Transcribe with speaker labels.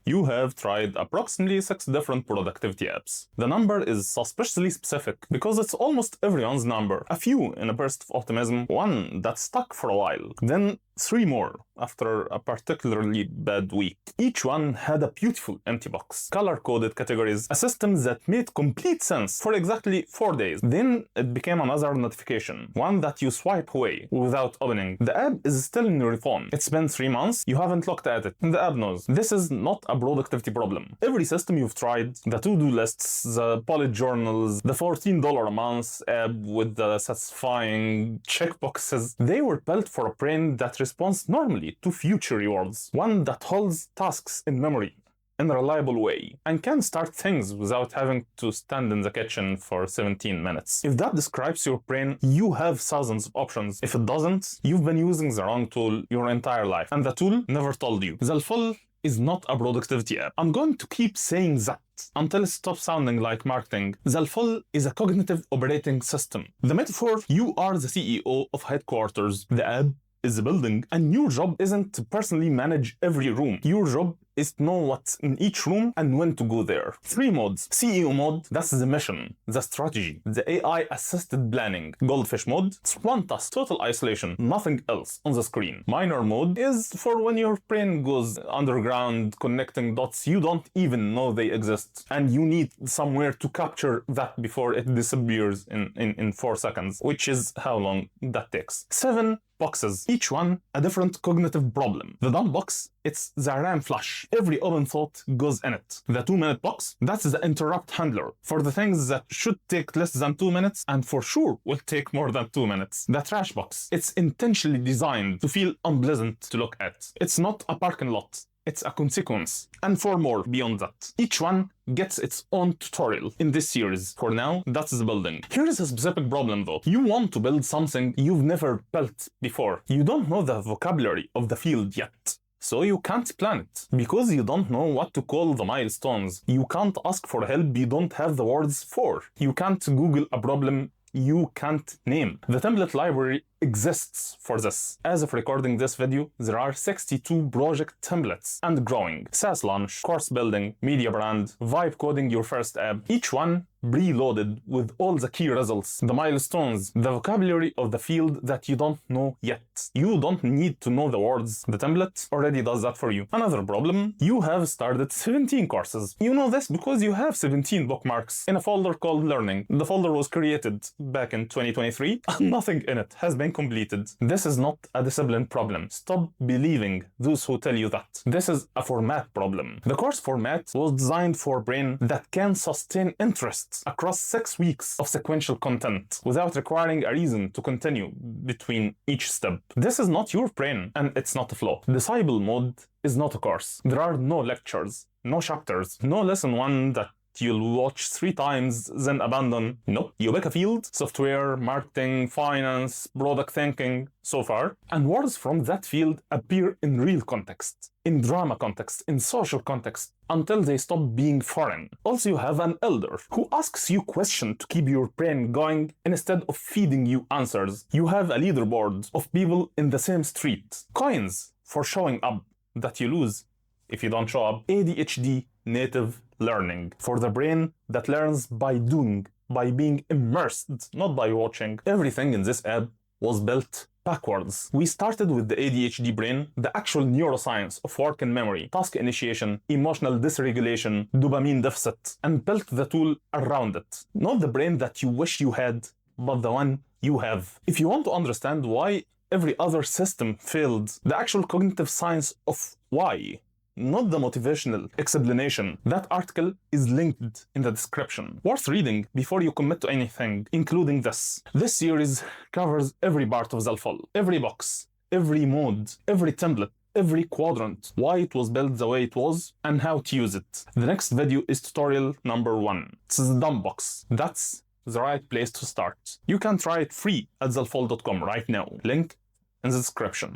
Speaker 1: You have tried approximately 6 different productivity apps. The number is suspiciously specific because it's almost everyone's number. A few in a burst of optimism, one that stuck for a while, then 3 more after a particularly bad week. Each one had a beautiful empty box, color-coded categories, a system that made complete sense for exactly 4 days. Then it became another notification, one that you swipe away without opening. The app is still in your phone. It's been 3 months, you haven't looked at it, and the app knows. This is not a productivity problem. Every system you've tried, the to-do lists, the bullet journals, the $14 a month app with the satisfying checkboxes, they were built for a brain that responds normally to future rewards, one that holds tasks in memory in a reliable way and can start things without having to stand in the kitchen for 17 minutes. If that describes your brain, you have thousands of options. If it doesn't, you've been using the wrong tool your entire life, and the tool never told you. Zalfol is not a productivity app. I'm going to keep saying that until it stops sounding like marketing. Zalfol is a cognitive operating system. The metaphor: you are the CEO of headquarters. The app is the building, and your job isn't to personally manage every room. Your job is to know what's in each room and when to go there. 3 modes. CEO mode, that's the mission, the strategy, the AI-assisted planning. Goldfish mode, it's one task, total isolation, nothing else on the screen. Minor mode is for when your brain goes underground, connecting dots you don't even know they exist, and you need somewhere to capture that before it disappears in 4 seconds, which is how long that takes. 7 boxes, each one a different cognitive problem. The dumb box, it's the RAM flush. Every open thought goes in it. The 2-minute box, that's the interrupt handler for the things that should take less than 2 minutes and for sure will take more than 2 minutes. The trash box, it's intentionally designed to feel unpleasant to look at. It's not a parking lot, it's a consequence. And 4 more beyond that. Each one gets its own tutorial in this series. For now, that's the building. Here is a specific problem though. You want to build something you've never built before. You don't know the vocabulary of the field yet, so you can't plan it. Because you don't know what to call the milestones, you can't ask for help you don't have the words for. You can't Google a problem you can't name. The template library exists for this. As of recording this video, there are 62 project templates and growing. SaaS launch, course building, media brand, vibe coding your first app, each one preloaded with all the key results, the milestones, the vocabulary of the field that you don't know yet. You don't need to know the words. The template already does that for you. Another problem, you have started 17 courses. You know this because you have 17 bookmarks in a folder called Learning. The folder was created back in 2023 and nothing in it has been completed. This is not a discipline problem. Stop believing those who tell you that. This is a format problem. The course format was designed for a brain that can sustain interest across 6 weeks of sequential content without requiring a reason to continue between each step. This is not your brain, and it's not a flaw. Disciple mode is not a course. There are no lectures, no chapters, no lesson 1 that you'll watch 3 times, then abandon. Nope. You pick a field: software, marketing, finance, product thinking, so far. And words from that field appear in real context, in drama context, in social context, until they stop being foreign. Also, you have an elder who asks you questions to keep your brain going instead of feeding you answers. You have a leaderboard of people in the same street. Coins for showing up that you lose if you don't show up. ADHD native learning for the brain that learns by doing, by being immersed, not by watching. Everything in this app was built backwards. We started with the ADHD brain, the actual neuroscience of work and memory, task initiation, emotional dysregulation, dopamine deficit, and built the tool around it. Not the brain that you wish you had, but the one you have. If you want to understand why every other system failed, the actual cognitive science of why, not the motivational explanation, that article is linked in the description. Worth reading before you commit to anything, including this. This series covers every part of Zalfol, every box, every mode, every template, every quadrant, why it was built the way it was, and how to use it. The next video is tutorial number 1. It's the dumb box. That's the right place to start. You can try it free at zalfol.com right now. Link in the description.